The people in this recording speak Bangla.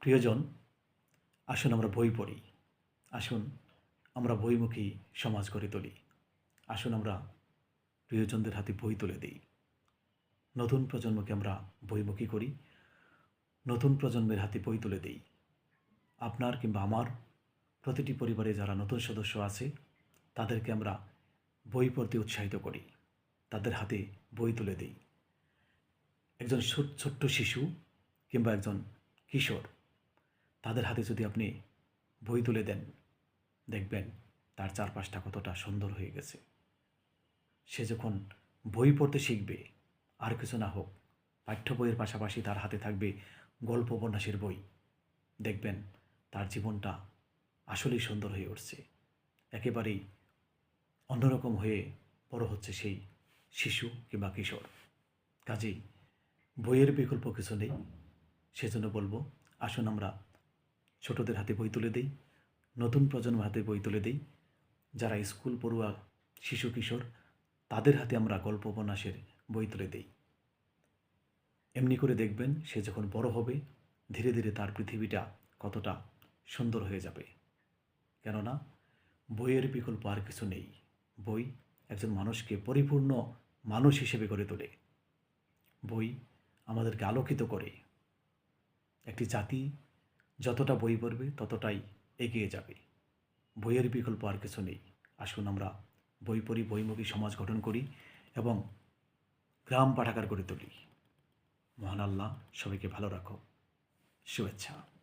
প্রিয়জন, আসুন আমরা বই পড়ি। আসুন আমরা বইমুখী সমাজ গড়ে তুলি। আসুন আমরা প্রিয়জনদের হাতে বই তুলে দিই। নতুন প্রজন্মকে আমরা বইমুখী করি, নতুন প্রজন্মের হাতে বই তুলে দিই। আপনার কিংবা আমার প্রতিটি পরিবারে যারা নতুন সদস্য আছে, তাদেরকে আমরা বই পড়তে উৎসাহিত করি, তাদের হাতে বই তুলে দিই। একজন ছোট্ট শিশু কিংবা একজন কিশোর, তাদের হাতে যদি আপনি বই তুলে দেন, দেখবেন তার চারপাশটা কতটা সুন্দর হয়ে গেছে। সে যখন বই পড়তে শিখবে, আর কিছু না হোক, পাঠ্য বইয়ের পাশাপাশি তার হাতে থাকবে গল্প উপন্যাসের বই, দেখবেন তার জীবনটা আসলেই সুন্দর হয়ে উঠছে। একেবারেই অন্যরকম হয়ে বড় হচ্ছে সেই শিশু কিংবা কিশোর। কাজেই বইয়ের বিকল্প কিছু নেই। সেজন্য বলবো, আসুন আমরা ছোটদের হাতে বই তুলে দিই, নতুন প্রজন্মের হাতে বই তুলে দিই। যারা স্কুল পড়ুয়া শিশু কিশোর, তাদের হাতে আমরা গল্প উপন্যাসের বই তুলে দিই। এমনি করে দেখবেন সে যখন বড় হবে, ধীরে ধীরে তার পৃথিবীটা কতটা সুন্দর হয়ে যাবে। কেননা বইয়ের বিকল্প আর কিছু নেই। বই একজন মানুষকে পরিপূর্ণ মানুষ হিসেবে গড়ে তোলে। বই আমাদেরকে আলোকিত করে। একটি জাতি যতটা বই পড়বে ততটাই এগিয়ে যাবে। বইয়ের বিকল্প আর কিছু নেই। আসুন আমরা বই পড়ি, বইমুখী সমাজ গঠন করি এবং গ্রাম পাঠাগার গড়ে তুলি। মহান আল্লাহ সবাইকে ভালো রাখো। শুভেচ্ছা।